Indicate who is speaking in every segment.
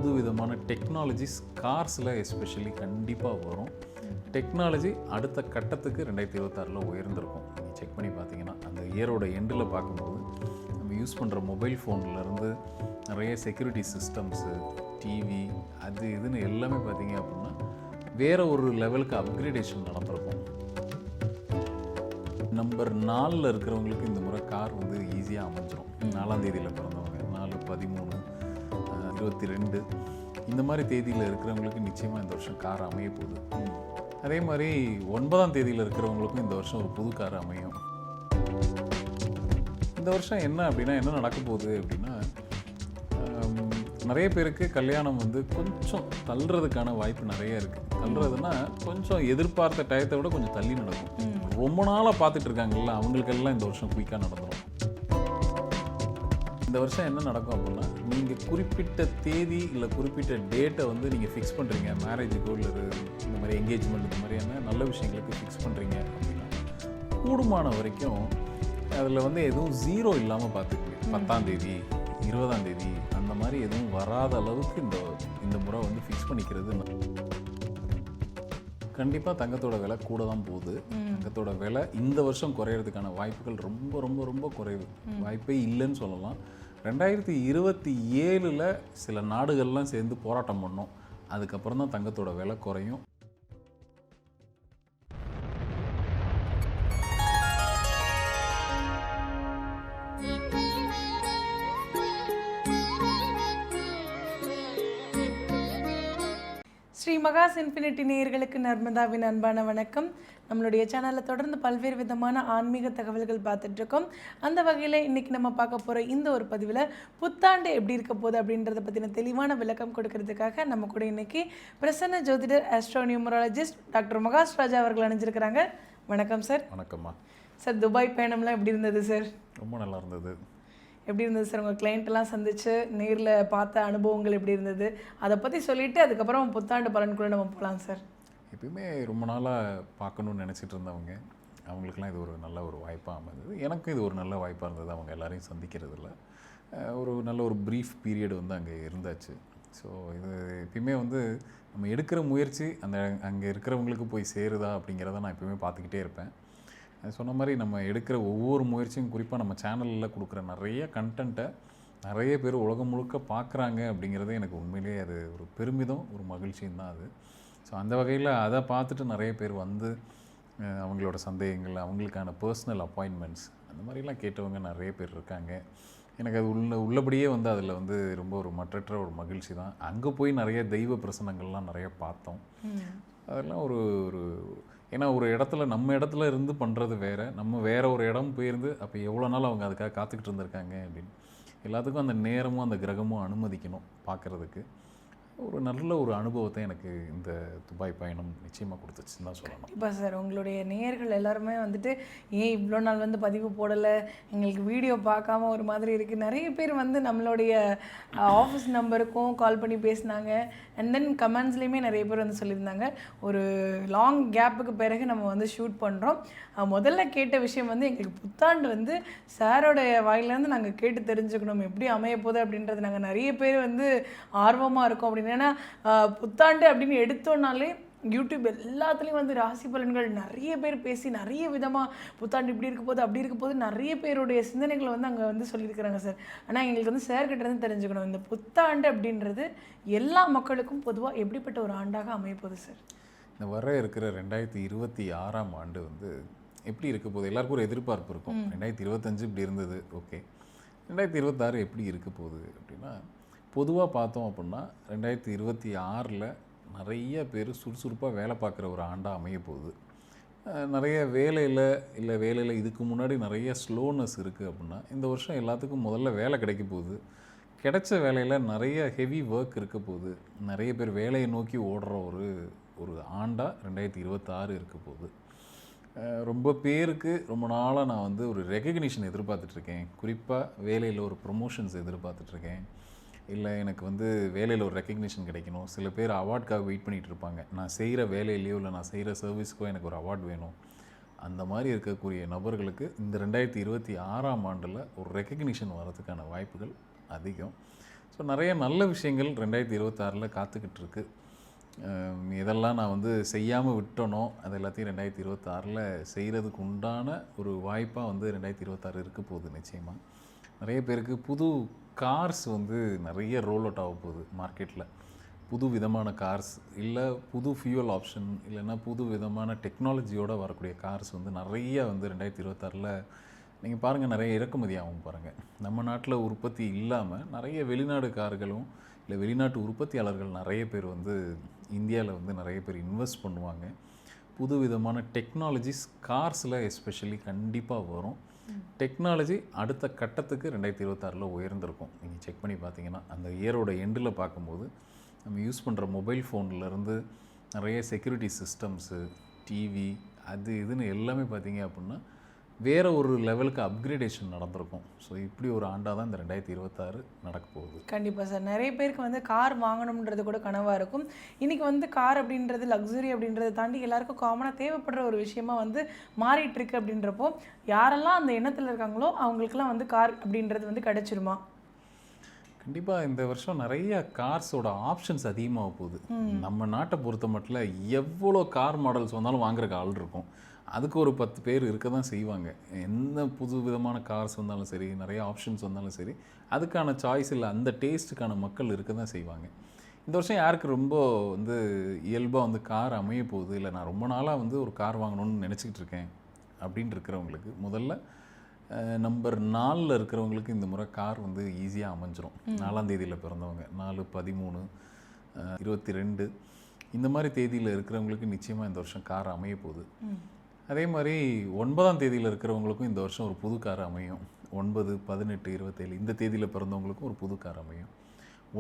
Speaker 1: புதுவிதமான technologies கார்ஸில் especially கண்டிப்பாக வரும். டெக்னாலஜி அடுத்த கட்டத்துக்கு 2026 உயர்ந்திருக்கும். நீங்கள் செக் பண்ணி பார்த்தீங்கன்னா அந்த இயரோட எண்டில் பார்க்கும்போது நம்ம யூஸ் பண்ணுற மொபைல் ஃபோன்லேருந்து நிறைய செக்யூரிட்டி சிஸ்டம்ஸு, டிவி, அது இதுன்னு எல்லாமே பார்த்தீங்க அப்படின்னா வேறு ஒரு லெவலுக்கு அப்கிரேடேஷன் நடந்திருக்கும். நம்பர் 4ல் இருக்கிறவங்களுக்கு இந்த முறை கார் வந்து ஈஸியாக அமைஞ்சிரும். 4ஆம் தேதியில் பிறந்தவங்க 4, 13, 22 இந்த மாதிரி தேதியில் இருக்கிறவங்களுக்கு நிச்சயமாக இந்த வருஷம் கார் அமைய போகுது. அதே மாதிரி 9ஆம் தேதியில் இருக்கிறவங்களுக்கும் இந்த வருஷம் ஒரு புது கார் அமையும். இந்த வருஷம் என்ன அப்படின்னா என்ன நடக்க போகுது அப்படின்னா நிறைய பேருக்கு கல்யாணம் வந்து கொஞ்சம் தள்ளுறதுக்கான வாய்ப்பு நிறைய இருக்குது. தள்ளுறதுன்னா கொஞ்சம் எதிர்பார்த்த டயத்தை விட கொஞ்சம் தள்ளி நடக்கும். ரொம்ப நாளாக பார்த்துட்டு இருக்காங்கல்ல அவங்களுக்கெல்லாம் இந்த வருஷம் குயிக்காக நடந்துடும். இந்த வருஷம் என்ன நடக்கும் அப்படின்னா நீங்கள் குறிப்பிட்ட தேதி இல்லை குறிப்பிட்ட டேட்டை வந்து நீங்கள் ஃபிக்ஸ் பண்ணுறீங்க. மேரேஜுக்கோ இல்லை இந்த மாதிரி என்கேஜ்மெண்ட் இந்த மாதிரியான நல்ல விஷயங்களுக்கு ஃபிக்ஸ் பண்ணுறீங்க அப்படின்னா கூடுமான வரைக்கும் அதில் வந்து எதுவும் ஜீரோ இல்லாமல் பார்த்துக்குங்க. 10ஆம் தேதி 20ஆம் தேதி அந்த மாதிரி எதுவும் வராத அளவுக்கு இந்த முறை வந்து ஃபிக்ஸ் பண்ணிக்கிறது. கண்டிப்பாக தங்கத்தோட விலை கூட தான் போகுது. தங்கத்தோட விலை இந்த வருஷம் குறையிறதுக்கான வாய்ப்புகள் ரொம்ப ரொம்ப ரொம்ப குறைவு. வாய்ப்பே இல்லைன்னு சொல்லலாம். 2027 சில நாடுகள்லாம் சேர்ந்து போராட்டம் பண்ணோம். அதுக்கப்புறம் தான் தங்கத்தோட விலை குறையும்.
Speaker 2: ஸ்ரீ மகாஸ் இன்ஃபினிட்டி நேயர்களுக்கு நர்மதாவின் அன்பான வணக்கம். நம்மளுடைய சேனலில் தொடர்ந்து பல்வேறு விதமான ஆன்மீக தகவல்கள் பார்த்துட்ருக்கோம். அந்த வகையில் இன்றைக்கி நம்ம பார்க்க போகிற இந்த ஒரு பதிவில் புத்தாண்டு எப்படி இருக்க போகுது அப்படின்றத பற்றின தெளிவான விளக்கம் கொடுக்கறதுக்காக நம்ம கூட இன்றைக்கி பிரசன்ன ஜோதிடர் ஆஸ்ட்ரோநியூமராலஜிஸ்ட் டாக்டர் மகாஸ் ராஜா அவர்கள் அணிஞ்சிருக்கிறாங்க. வணக்கம் சார்.
Speaker 1: வணக்கம்மா
Speaker 2: சார், துபாய் பயணம்லாம் எப்படி இருந்தது சார்?
Speaker 1: ரொம்ப நல்லா இருந்தது.
Speaker 2: எப்படி இருந்தது சார்? உங்கள் கிளைண்ட்டெல்லாம் சந்தித்து நேரில் பார்த்த அனுபவங்கள் எப்படி இருந்தது? அதை பற்றி சொல்லிவிட்டு அதுக்கப்புறம் புத்தாண்டு பலனுக்குள்ளே நம்ம போகலாம் சார்.
Speaker 1: எப்பயுமே ரொம்ப நாளாக பார்க்கணுன்னு நினச்சிட்டு இருந்தவங்க அவங்களுக்குலாம் இது ஒரு நல்ல ஒரு வாய்ப்பாக அமைந்தது. எனக்கும் இது ஒரு நல்ல வாய்ப்பாக இருந்தது. அவங்க எல்லாரையும் சந்திக்கிறதுல ஒரு நல்ல ஒரு ப்ரீஃப் பீரியட் வந்து அங்கே இருந்தாச்சு. ஸோ இது எப்பயுமே வந்து நம்ம எடுக்கிற முயற்சி அங்கே இருக்கிறவங்களுக்கு போய் சேருதா அப்படிங்கிறத நான் எப்பயுமே பார்த்துக்கிட்டே இருப்பேன். சொன்ன மாதிரி நம்ம எடுக்கிற ஒவ்வொரு முயற்சியும் குறிப்பாக நம்ம சேனலில் கொடுக்குற நிறைய கண்டென்ட்டை நிறைய பேர் உலகம் முழுக்க பார்க்குறாங்க அப்படிங்கிறதே எனக்கு உண்மையிலேயே அது ஒரு பெருமிதம், ஒரு மகிழ்ச்சியும் தான் அது. ஸோ அந்த வகையில் அதை பார்த்துட்டு நிறைய பேர் வந்து அவங்களோட சந்தேகங்கள், அவங்களுக்கான பர்சனல் அப்பாயின்மெண்ட்ஸ் அந்த மாதிரிலாம் கேட்டவங்க நிறைய பேர் இருக்காங்க. எனக்கு அது உள்ளபடியே வந்து அதில் வந்து ரொம்ப ஒரு மற்றற்ற ஒரு மகிழ்ச்சி தான். அங்கே போய் நிறைய தெய்வ பிரசனங்கள்லாம் நிறைய பார்த்தோம். அதெல்லாம் ஒரு ஏன்னா ஒரு இடத்துல நம்ம இடத்துல இருந்து பண்ணுறது வேறு, நம்ம வேறு ஒரு இடம் போயிருந்து அப்போ எவ்வளோ நாள் அவங்க அதுக்காக காத்துக்கிட்டு இருந்திருக்காங்க அப்படின்னு எல்லாத்துக்கும் அந்த நேரமும் அந்த கிரகமும் அனுமதிக்கணும் பார்க்குறதுக்கு. ஒரு நல்ல ஒரு அனுபவத்தை எனக்கு இந்த துபாய் பயணம் நிச்சயமாக கொடுத்துச்சுன்னு தான் சொல்லணும்.
Speaker 2: இப்போ சார், உங்களுடைய நேயர்கள் எல்லாருமே வந்துட்டு ஏன் இவ்வளோ நாள் வந்து பதிவு போடலை, எங்களுக்கு வீடியோ பார்க்காம ஒரு மாதிரி இருக்குது. நிறைய பேர் வந்து நம்மளுடைய ஆஃபீஸ் நம்பருக்கும் கால் பண்ணி பேசினாங்க. அண்ட் தென் கமெண்ட்ஸ்லேயுமே நிறைய பேர் வந்து சொல்லியிருந்தாங்க ஒரு லாங் கேப்புக்கு பிறகு நம்ம வந்து ஷூட் பண்ணுறோம். முதல்ல கேட்ட விஷயம் வந்து எங்களுக்கு புத்தாண்டு வந்து சாரோடைய வாயிலேருந்து நாங்கள் கேட்டு தெரிஞ்சுக்கணும் எப்படி அமைய போகுது அப்படின்றது நாங்கள் நிறைய பேர் வந்து ஆர்வமாக இருக்கோம் அப்படின்னு. ஏன்னா புத்தாண்டு அப்படின்னு எடுத்தோன்னாலே யூடியூப் எல்லாத்துலேயும் வந்து ராசி பலன்கள் நிறைய பேர் பேசி நிறைய விதமாக புத்தாண்டு இப்படி இருக்க போது அப்படி இருக்க போது நிறைய பேருடைய சிந்தனைகளை வந்து அங்கே வந்து சொல்லியிருக்கிறாங்க சார். ஆனால் எங்களுக்கு வந்து சார்கிட்டேருந்து தெரிஞ்சுக்கணும் இந்த புத்தாண்டு அப்படின்றது எல்லா மக்களுக்கும் பொதுவாக எப்படிப்பட்ட ஒரு ஆண்டாக அமையப்போகுது சார்?
Speaker 1: இந்த வர இருக்கிற 2026ஆம் ஆண்டு வந்து எப்படி இருக்க போகுது? எல்லாருக்கும் ஒரு எதிர்பார்ப்பு இருக்கும். 2025 இப்படி இருந்தது, ஓகே, 2026 எப்படி இருக்க போகுது அப்படின்னா பொதுவாக பார்த்தோம் அப்படின்னா 2026 நிறைய பேர் சுறுசுறுப்பாக வேலை பார்க்குற ஒரு ஆண்டாக அமைய போகுது. நிறைய வேலையில் இதுக்கு முன்னாடி நிறைய ஸ்லோனஸ் இருக்குது அப்படின்னா இந்த வருஷம் எல்லாத்துக்கும் முதல்ல வேலை கிடைக்க போகுது. கிடைச்ச வேலையில் நிறைய ஹெவி ஒர்க் இருக்க போகுது. நிறைய பேர் வேலையை நோக்கி ஓடுற ஒரு ஆண்டாக 2026 இருக்க போகுது. ரொம்ப பேருக்கு ரொம்ப நாளாக நான் வந்து ஒரு ரெகக்னிஷன் எதிர்பார்த்துட்ருக்கேன். குறிப்பாக வேலையில் ஒரு ப்ரொமோஷன்ஸ் எதிர்பார்த்துட்ருக்கேன். இல்லை எனக்கு வந்து வேலையில் ஒரு ரெக்கக்னிஷன் கிடைக்கணும். சில பேர் அவார்டுக்காக வெயிட் பண்ணிகிட்டு இருப்பாங்க. நான் செய்கிற வேலையிலையோ இல்லை நான் செய்கிற சர்வீஸ்க்கோ எனக்கு ஒரு அவார்டு வேணும். அந்த மாதிரி இருக்கக்கூடிய நபர்களுக்கு இந்த 2026ஆம் ஆண்டில் ஒரு ரெக்கக்னிஷன் வர்றதுக்கான வாய்ப்புகள் அதிகம். ஸோ நிறைய நல்ல விஷயங்கள் 2026 காத்துக்கிட்டு இருக்கு. இதெல்லாம் நான் வந்து செய்யாமல் விட்டனோ அது எல்லாத்தையும் 2026 செய்கிறதுக்கு உண்டான ஒரு வாய்ப்பாக வந்து 2026 இருக்க போகுது. நிச்சயமாக நிறைய பேருக்கு புது கார்ஸ் வந்து நிறைய ரோல் அவுட் ஆக போகுது மார்க்கெட்டில். புது விதமான கார்ஸ், இல்லை புது ஃபியூவல் ஆப்ஷன், இல்லைன்னா புது விதமான டெக்னாலஜியோடு வரக்கூடிய கார்ஸ் வந்து நிறைய வந்து 2026 நீங்கள் பாருங்கள் நிறைய இறக்குமதி ஆகும் பாருங்கள். நம்ம நாட்டில் உற்பத்தி இல்லாமல் நிறைய வெளிநாடு கார்களும் இல்லை வெளிநாட்டு உற்பத்தியாளர்கள் நிறைய பேர் வந்து இந்தியாவில் வந்து நிறைய பேர் இன்வெஸ்ட் பண்ணுவாங்க. புது விதமான டெக்னாலஜிஸ் கார்ஸில் எஸ்பெஷலி கண்டிப்பாக வரும். டெக்னாலஜி அடுத்த கட்டத்துக்கு 2026 உயர்ந்திருக்கும். நீங்கள் செக் பண்ணி பார்த்தீங்கன்னா அந்த இயரோட எண்டில் பார்க்கும்போது நம்ம யூஸ் பண்ணுற மொபைல் ஃபோன்லேருந்து நிறைய செக்யூரிட்டி சிஸ்டம்ஸு, டிவி, அது இதுன்னு எல்லாமே பார்த்தீங்க அப்படின்னா வேறு ஒரு லெவலுக்கு அப்கிரேடேஷன் நடந்திருக்கும். ஸோ இப்படி ஒரு ஆண்டாக தான் இந்த 2026 நடக்க போகுது.
Speaker 2: கண்டிப்பாக சார். நிறைய பேருக்கு வந்து கார் வாங்கணுன்றது கூட கனவாக இருக்கும். இன்றைக்கி வந்து கார் அப்படின்றது லக்ஸுரி அப்படின்றத தாண்டி எல்லாருக்கும் காமனாக தேவைப்படுற ஒரு விஷயமா வந்து மாறிட்டுருக்கு. அப்படின்றப்போ யாரெல்லாம் அந்த எண்ணத்தில் இருக்காங்களோ அவங்களுக்குலாம் வந்து கார் அப்படின்றது வந்து கிடச்சிருமா?
Speaker 1: கண்டிப்பாக இந்த வருஷம் நிறைய கார்ஸோட ஆப்ஷன்ஸ் அதிகமாக போகுது. நம்ம நாட்டை பொறுத்த மட்டும் எவ்வளோ கார் மாடல்ஸ் வந்தாலும் வாங்குறக்கு ஆள் இருக்கும். அதுக்கு ஒரு 10 பேர் இருக்க தான் செய்வாங்க. எந்த புது விதமான கார்ஸ் வந்தாலும் சரி, நிறைய ஆப்ஷன்ஸ் வந்தாலும் சரி, அதுக்கான சாய்ஸ் இல்லை, அந்த டேஸ்ட்டுக்கான மக்கள் இருக்க தான் செய்வாங்க. இந்த வருஷம் யாருக்கு ரொம்ப வந்து இயல்பாக வந்து கார் அமைய போகுது, இல்லை நான் ரொம்ப நாளாக வந்து ஒரு கார் வாங்கணும்னு நினச்சிக்கிட்டு இருக்கேன் அப்படின்னு இருக்கிறவங்களுக்கு முதல்ல நம்பர் 4 இருக்கிறவங்களுக்கு இந்த முறை கார் வந்து ஈஸியாக அமைஞ்சிரும். 4ஆம் தேதியில் பிறந்தவங்க, 4, 13, 22 இந்த மாதிரி தேதியில் இருக்கிறவங்களுக்கு நிச்சயமாக இந்த வருஷம் கார் அமைய போகுது. அதே மாதிரி 9ஆம் தேதியில் இருக்கிறவங்களுக்கும் இந்த வருஷம் ஒரு புது கார் அமையும். 9, 18, 27 இந்த தேதியில் பிறந்தவங்களுக்கும் ஒரு புது கார் அமையும்.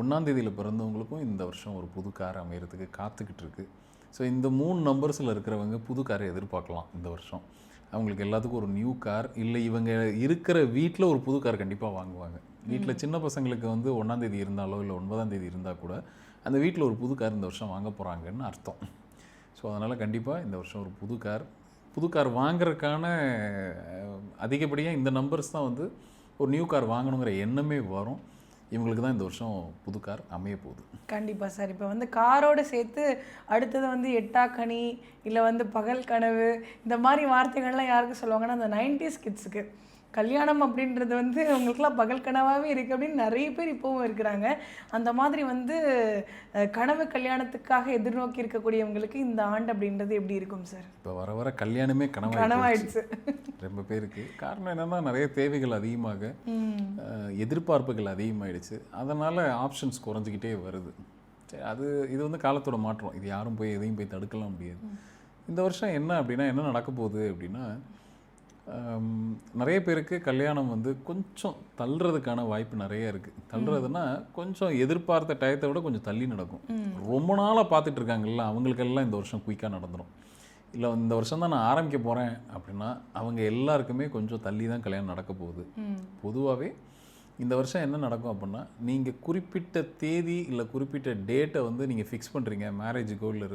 Speaker 1: 1ஆம் தேதியில் பிறந்தவங்களுக்கும் இந்த வருஷம் ஒரு புது கார் அமைகிறதுக்கு காத்துக்கிட்டு இருக்கு. ஸோ இந்த 3 நம்பர்ஸில் இருக்கிறவங்க புது காரை எதிர்பார்க்கலாம் இந்த வருஷம். அவங்களுக்கு எல்லாத்துக்கும் ஒரு நியூ கார், இல்லை இவங்க இருக்கிற வீட்டில் ஒரு புது கார் கண்டிப்பாக வாங்குவாங்க. வீட்டில் சின்ன பசங்களுக்கு வந்து 1ஆம் தேதி இருந்தாலோ இல்லை 9ஆம் தேதி இருந்தால் கூட அந்த வீட்டில் ஒரு புது கார் இந்த வருஷம் வாங்க போகிறாங்கன்னு அர்த்தம். ஸோ அதனால் கண்டிப்பாக இந்த வருஷம் ஒரு புது கார் வாங்குறதுக்கான அதிகப்படியாக இந்த நம்பர்ஸ் தான் வந்து ஒரு நியூ கார் வாங்கணுங்கிற எண்ணமே வரும். இவங்களுக்கு தான் இந்த வருஷம் புது கார் அமைய போகுது.
Speaker 2: கண்டிப்பாக சார். இப்போ வந்து காரோடு சேர்த்து அடுத்தது வந்து எட்டாக்கனி, இல்லை வந்து பகல் கனவு, இந்த மாதிரி வார்த்தைகள்லாம் யாருக்கு சொல்லுவாங்கன்னா அந்த 90s கிட்ஸுக்கு. கல்யாணம் அப்படின்றது வந்து அவங்களுக்குலாம் பகல் கனவாகவே இருக்குது அப்படின்னு நிறைய பேர் இப்போவும் இருக்கிறாங்க. அந்த மாதிரி வந்து கனவு கல்யாணத்துக்காக எதிர்நோக்கி இருக்கக்கூடியவங்களுக்கு இந்த ஆண்டு அப்படின்றது எப்படி இருக்கும் சார்?
Speaker 1: இப்போ வர வர கல்யாணமே
Speaker 2: கனவாயிடுச்சு
Speaker 1: ரொம்ப பேருக்கு. காரணம் என்னென்னா நிறைய தேவைகள் அதிகமாக, எதிர்பார்ப்புகள் அதிகமாகிடுச்சு. அதனால் ஆப்ஷன்ஸ் குறைஞ்சிக்கிட்டே வருது. சரி, இது வந்து காலத்தோட மாற்றம். இது யாரும் போய் எதையும் போய் தடுக்கலாம் முடியாது. இந்த வருஷம் என்ன நடக்க போகுது அப்படின்னா, நிறைய பேருக்கு கல்யாணம் வந்து கொஞ்சம் தள்ளுறதுக்கான வாய்ப்பு நிறைய இருக்குது. தள்ளுறதுன்னா கொஞ்சம் எதிர்பார்த்த டயத்தை விட கொஞ்சம் தள்ளி நடக்கும். ரொம்ப நாளாக பார்த்துட்டு இருக்காங்கல்ல, அவங்களுக்கெல்லாம் இந்த வருஷம் குயிக்காக நடந்துடும். இல்லை இந்த வருஷம் தான் நான் ஆரம்பிக்க போகிறேன் அப்படின்னா அவங்க எல்லாருக்குமே கொஞ்சம் தள்ளி தான் கல்யாணம் நடக்க போகுது. பொதுவாகவே இந்த வருஷம் என்ன நடக்கும் அப்படின்னா, நீங்கள் குறிப்பிட்ட தேதி இல்லை குறிப்பிட்ட டேட்டை வந்து நீங்கள் ஃபிக்ஸ் பண்ணுறீங்க, மேரேஜுக்கோ இல்லை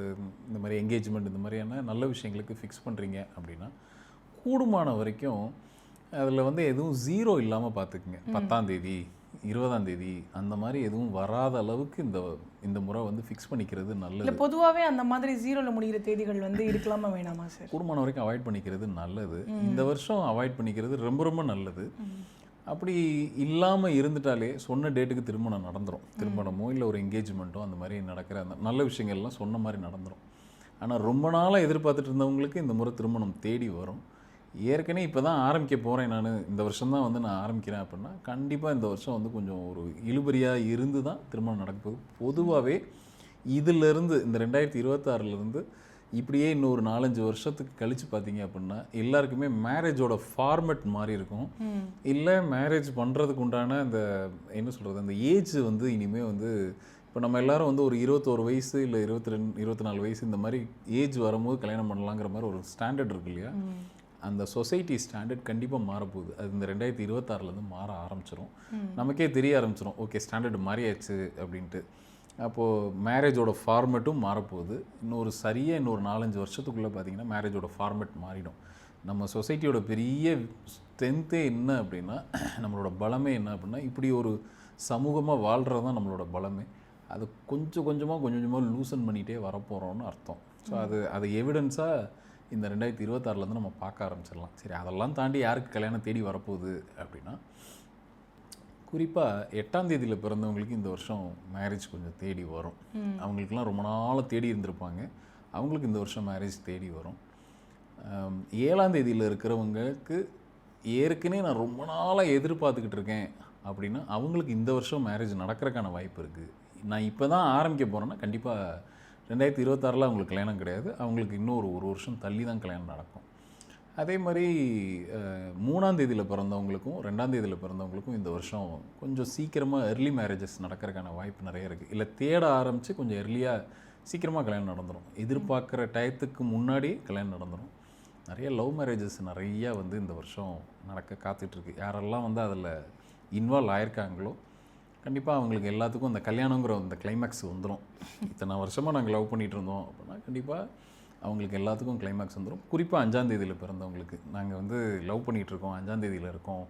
Speaker 1: இந்த மாதிரி என்கேஜ்மெண்ட் இந்த மாதிரியான நல்ல விஷயங்களுக்கு ஃபிக்ஸ் பண்ணுறீங்க அப்படின்னா கூடுமான வரைக்கும் அதில் வந்து எதுவும் 0 இல்லாமல் பார்த்துக்குங்க. 10ஆம் தேதி 20ஆம் தேதி அந்த மாதிரி எதுவும் வராத அளவுக்கு இந்த முறை வந்து ஃபிக்ஸ் பண்ணிக்கிறது நல்லது.
Speaker 2: பொதுவாகவே அந்த மாதிரி 0ல் முடிகிற தேதிகள் வந்து இருக்கலாமா வேணாமா சார்?
Speaker 1: கூடுமான வரைக்கும் அவாய்ட் பண்ணிக்கிறது நல்லது. இந்த வருஷம் அவாய்ட் பண்ணிக்கிறது ரொம்ப ரொம்ப நல்லது. அப்படி இல்லாமல் இருந்துட்டாலே சொன்ன டேட்டுக்கு திருமணம் நடந்துடும். திருமணமோ இல்லை ஒரு என்கேஜ்மெண்ட்டோ அந்த மாதிரி நடக்கிற அந்த நல்ல விஷயங்கள்லாம் சொன்ன மாதிரி நடந்துடும். ஆனால் ரொம்ப நாளாக எதிர்பார்த்துட்டு இருந்தவங்களுக்கு இந்த முறை திருமணம் தேடி வரும். ஏற்கனவே இப்போ தான் ஆரம்பிக்க போகிறேன், நான் இந்த வருஷம் தான் வந்து நான் ஆரம்பிக்கிறேன் அப்படின்னா கண்டிப்பாக இந்த வருஷம் வந்து கொஞ்சம் ஒரு இழுபறியாக இருந்து தான் திருமணம் நடக்க போகுது. பொதுவாகவே இதிலிருந்து இந்த 2026 இப்படியே இன்னொரு 4-5 வருஷத்துக்கு கழித்து பார்த்தீங்க அப்படின்னா எல்லாருக்குமே மேரேஜோட ஃபார்மெட் மாறி இருக்கும். இல்லை மேரேஜ் பண்ணுறதுக்கு உண்டான அந்த என்ன சொல்கிறது அந்த ஏஜ் வந்து இனிமேல் வந்து இப்போ நம்ம எல்லோரும் வந்து ஒரு 21 வயசு இல்லை 22, 24 வயசு இந்த மாதிரி ஏஜ் வரும்போது கல்யாணம் பண்ணலாங்கிற மாதிரி ஒரு ஸ்டாண்டர்ட் இருக்கு இல்லையா, அந்த சொசைட்டி ஸ்டாண்டர்ட் கண்டிப்பாக மாறப்போகுது. அது இந்த 2026 மாற ஆரம்பிச்சிடும். நமக்கே தெரிய ஆரம்பிச்சிடும், ஓகே ஸ்டாண்டர்டு மாறியாச்சு அப்படின்ட்டு. அப்போது மேரேஜோட ஃபார்மெட்டும் மாறப்போகுது. இன்னொரு 4-5 வருஷத்துக்குள்ளே பார்த்தீங்கன்னா மேரேஜோட ஃபார்மெட் மாறிடும். நம்ம சொசைட்டியோட பெரிய ஸ்ட்ரென்த்தே என்ன அப்படின்னா, நம்மளோட பலமே என்ன அப்படின்னா, இப்படி ஒரு சமூகமாக வாழ்கிறது தான் நம்மளோட பலமே. அது கொஞ்சம் கொஞ்சமாக லூசன் பண்ணிகிட்டே வரப்போகிறோன்னு அர்த்தம். ஸோ அது எவிடன்ஸாக இந்த 2026 நம்ம பார்க்க ஆரம்பிச்சிடலாம். சரி, அதெல்லாம் தாண்டி யாருக்கு கல்யாணம் தேடி வரப்போகுது அப்படின்னா, குறிப்பாக 8ஆம் தேதியில் பிறந்தவங்களுக்கு இந்த வருஷம் மேரேஜ் கொஞ்சம் தேடி வரும். அவங்களுக்குலாம் ரொம்ப நாளாக தேடி இருந்திருப்பாங்க, அவங்களுக்கு இந்த வருஷம் மேரேஜ் தேடி வரும். 7ஆம் தேதியில் இருக்கிறவங்களுக்கு ஏற்கனவே நான் ரொம்ப நாளாக எதிர்பார்த்துக்கிட்டு இருக்கேன் அப்படின்னா, அவங்களுக்கு இந்த வருஷம் மேரேஜ் நடக்கிறதுக்கான வாய்ப்பு இருக்குது. நான் இப்போ தான் ஆரம்பிக்க போகிறேன்னா கண்டிப்பாக 2026 அவங்களுக்கு கல்யாணம் கிடையாது, அவங்களுக்கு இன்னும் ஒரு வருஷம் தள்ளி தான் கல்யாணம் நடக்கும். அதே மாதிரி 3ஆம் தேதியில் பிறந்தவங்களுக்கும் 2ஆம் தேதியில் பிறந்தவங்களுக்கும் இந்த வருஷம் கொஞ்சம் சீக்கிரமாக எர்லி மேரேஜஸ் நடக்கிறதுக்கான வாய்ப்பு நிறைய இருக்குது. இல்லை தேட ஆரம்பித்து கொஞ்சம் எர்லியாக சீக்கிரமாக கல்யாணம் நடந்துடும். எதிர்பார்க்குற டயத்துக்கு முன்னாடி கல்யாணம் நடந்துடும். நிறைய லவ் மேரேஜஸ் நிறையா வந்து இந்த வருஷம் நடக்க காத்துட்ருக்கு. யாரெல்லாம் வந்து அதில் இன்வால்வ் ஆயிருக்காங்களோ கண்டிப்பாக அவங்களுக்கு எல்லாத்துக்கும் அந்த கல்யாணங்கிற அந்த கிளைமேக்ஸ் வந்துடும். இத்தனை வருஷமாக நாங்கள் லவ் பண்ணிகிட்டு இருந்தோம் அப்படின்னா கண்டிப்பாக அவங்களுக்கு எல்லாத்துக்கும் கிளைமேக்ஸ் வந்துடும். குறிப்பாக 5ஆம் தேதியில் பிறந்தவங்களுக்கு, நாங்கள் வந்து லவ் பண்ணிகிட்ருக்கோம், 5ஆம் தேதியில் இருக்கோம்,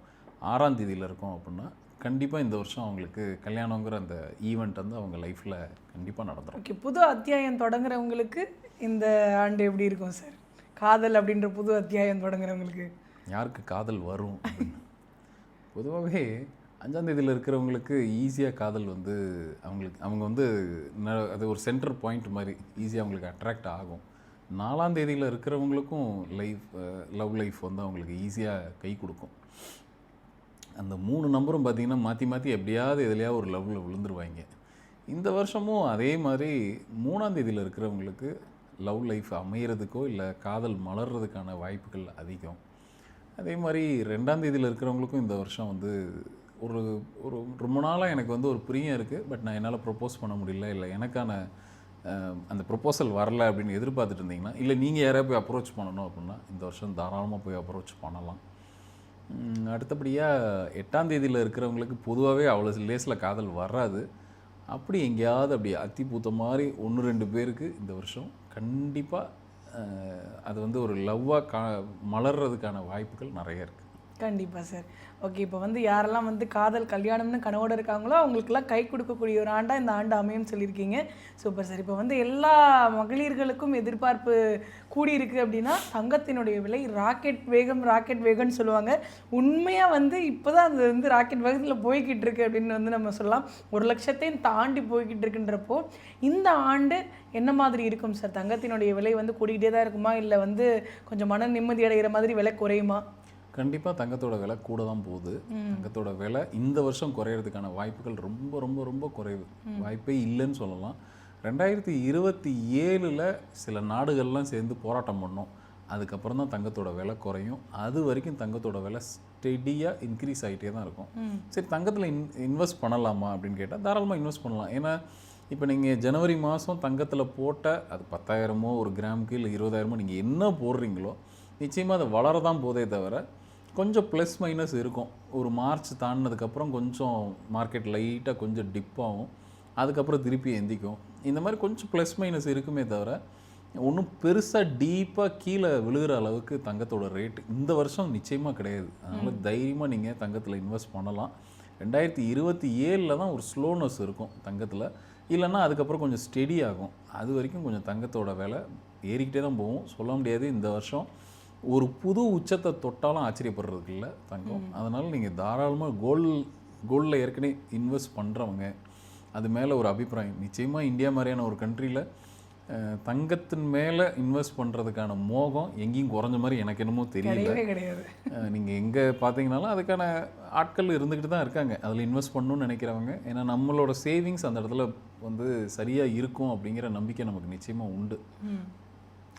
Speaker 1: 6ஆம் தேதியில் இருக்கோம் அப்படின்னா கண்டிப்பாக இந்த வருஷம் அவங்களுக்கு கல்யாணங்கிற அந்த ஈவெண்ட் வந்து அவங்க லைஃப்பில் கண்டிப்பாக நடந்துடும்.
Speaker 2: ஓகே, புது அத்தியாயம் தொடங்குறவங்களுக்கு இந்த ஆண்டு எப்படி இருக்கும் சார்? காதல் அப்படின்ற புது அத்தியாயம் தொடங்குறவங்களுக்கு
Speaker 1: யாருக்கு காதல் வரும் அப்படின்னு பொதுவாகவே 5ஆம் தேதியில் இருக்கிறவங்களுக்கு ஈஸியாக காதல் வந்து அவங்க வந்து அது ஒரு சென்டர் பாயிண்ட் மாதிரி ஈஸியாக அவங்களுக்கு அட்ராக்ட் ஆகும். 4ஆம் தேதியில் இருக்கிறவங்களுக்கும் லவ் லைஃப் வந்து அவங்களுக்கு ஈஸியாக கை கொடுக்கும். அந்த 3 நம்பரும் பார்த்திங்கன்னா மாற்றி எப்படியாவது எதுலையாவது ஒரு லவ்வில் விழுந்துருவாங்க. இந்த வருஷமும் அதே மாதிரி 3ஆம் தேதியில் இருக்கிறவங்களுக்கு லவ் லைஃப் அமையிறதுக்கோ இல்லை காதல் மலர்றதுக்கான வாய்ப்புகள் அதிகம். அதே மாதிரி 2ஆம் தேதியில் இருக்கிறவங்களுக்கும் இந்த வருஷம் வந்து ஒரு ரொம்ப நாளாக எனக்கு வந்து ஒரு பிரியம் இருக்குது, பட் நான் என்னால் ப்ரொப்போஸ் பண்ண முடியல, இல்லை எனக்கான அந்த ப்ரொப்போசல் வரல அப்படின்னு எதிர்பார்த்துட்டு இருந்தீங்கன்னா, இல்லை நீங்கள் யாரையா போய் அப்ரோச் பண்ணணும் அப்படின்னா இந்த வருஷம் தாராளமாக போய் அப்ரோச் பண்ணலாம். அடுத்தபடியாக 8ஆம் தேதியில் இருக்கிறவங்களுக்கு பொதுவாகவே அவ்வளோ லேஸில் காதல் வராது. அப்படி எங்கேயாவது அப்படி அத்தி பூத்த மாதிரி 1-2 பேருக்கு இந்த வருஷம் கண்டிப்பாக அது வந்து ஒரு லவ்வாக மலர்றதுக்கான வாய்ப்புகள் நிறைய இருக்குது.
Speaker 2: கண்டிப்பாக சார். ஓகே, இப்போ வந்து யாரெல்லாம் வந்து காதல் கல்யாணம்னு கனவோடு இருக்காங்களோ அவங்களுக்கெல்லாம் கை கொடுக்கக்கூடிய ஒரு ஆண்டாக இந்த ஆண்டு அமையும் சொல்லியிருக்கீங்க. Super sir. இப்போ வந்து எல்லா மகளிர்களுக்கும் எதிர்பார்ப்பு கூடியிருக்கு அப்படின்னா தங்கத்தினுடைய விலை ராக்கெட் வேகம்னு சொல்லுவாங்க. உண்மையாக வந்து இப்போ தான் அது வந்து ராக்கெட் வேகத்தில் போய்கிட்டு இருக்கு அப்படின்னு வந்து நம்ம சொல்லலாம். 1,00,000 தாண்டி போய்கிட்டு இருக்குன்றப்போ இந்த ஆண்டு என்ன மாதிரி இருக்கும் சார்? தங்கத்தினுடைய விலை வந்து கூடிக்கிட்டே தான் இருக்குமா, இல்லை வந்து கொஞ்சம் மன நிம்மதி அடைகிற மாதிரி விலை குறையுமா?
Speaker 1: கண்டிப்பாக தங்கத்தோட விலை கூட தான் போகுது. தங்கத்தோட விலை இந்த வருஷம் குறையிறதுக்கான வாய்ப்புகள் ரொம்ப ரொம்ப ரொம்ப குறைவு, வாய்ப்பே இல்லைன்னு சொல்லலாம். 2027 சில நாடுகள்லாம் சேர்ந்து போராட்டம் பண்ணோம், அதுக்கப்புறம் தான் தங்கத்தோட விலை குறையும். அது வரைக்கும் தங்கத்தோட விலை ஸ்டெடியாக இன்க்ரீஸ் ஆகிட்டே தான் இருக்கும். சரி, தங்கத்தில் இன்வெஸ்ட் பண்ணலாமா அப்படின்னு கேட்டால் தாராளமாக இன்வெஸ்ட் பண்ணலாம். ஏன்னா இப்போ நீங்கள் ஜனவரி மாதம் தங்கத்தில் போட்ட அது 10,000 ஒரு கிராமுக்கு இல்லை 20,000 நீங்கள் என்ன போடுறீங்களோ நிச்சயமாக அது வளரதான் போதே தவிர கொஞ்சம் ப்ளஸ் மைனஸ் இருக்கும். ஒரு மார்ச் தாண்டினதுக்கப்புறம் கொஞ்சம் மார்க்கெட் லைட்டாக கொஞ்சம் டிப் ஆகும், அதுக்கப்புறம் திருப்பி எந்திக்கும். இந்த மாதிரி கொஞ்சம் ப்ளஸ் மைனஸ் இருக்குமே தவிர ஒன்றும் பெருசாக டீப்பாக கீழே விழுகிற அளவுக்கு தங்கத்தோட ரேட்டு இந்த வருஷம் நிச்சயமாக கிடையாது. அதனால் தைரியமாக நீங்கள் தங்கத்தில் இன்வெஸ்ட் பண்ணலாம். 2027 தான் ஒரு ஸ்லோனஸ் இருக்கும் தங்கத்தில், இல்லைன்னா அதுக்கப்புறம் கொஞ்சம் ஸ்டெடி ஆகும். அது வரைக்கும் கொஞ்சம் தங்கத்தோட விலை ஏறிக்கிட்டே தான் போகும். சொல்ல முடியாது இந்த வருஷம் ஒரு புது உச்சத்தை தொட்டாலும் ஆச்சரியப்படுறதுக்கு இல்லை தங்கம். அதனால் நீங்கள் தாராளமாக கோல்டில் ஏற்கனவே இன்வெஸ்ட் பண்ணுறவங்க அது மேலே ஒரு அபிப்பிராயம். நிச்சயமாக இந்தியா மாதிரியான ஒரு கண்ட்ரியில் தங்கத்தின் மேலே இன்வெஸ்ட் பண்ணுறதுக்கான மோகம் எங்கேயும் குறைஞ்ச மாதிரி எனக்கு என்னமோ தெரியல. நீங்கள் எங்கே பார்த்தீங்கனாலும் அதுக்கான ஆட்கள் இருந்துக்கிட்டு தான் இருக்காங்க அதில் இன்வெஸ்ட் பண்ணணும்னு நினைக்கிறவங்க. ஏன்னா நம்மளோட சேவிங்ஸ் அந்த இடத்துல வந்து சரியாக இருக்கும் அப்படிங்கிற நம்பிக்கை நமக்கு நிச்சயமாக உண்டு.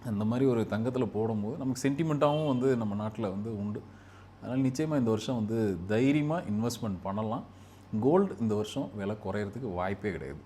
Speaker 1: அந்த மாதிரி ஒரு தங்கத்தில் போடும்போது நமக்கு சென்டிமெண்ட்டாகவும் வந்து நம்ம நாட்டில் வந்து உண்டு. அதனால் நிச்சயமாக இந்த வருஷம் வந்து தைரியமாக இன்வெஸ்ட்மெண்ட் பண்ணலாம். கோல்டு இந்த வருஷம் விலை குறையிறதுக்கு வாய்ப்பே கிடையாது.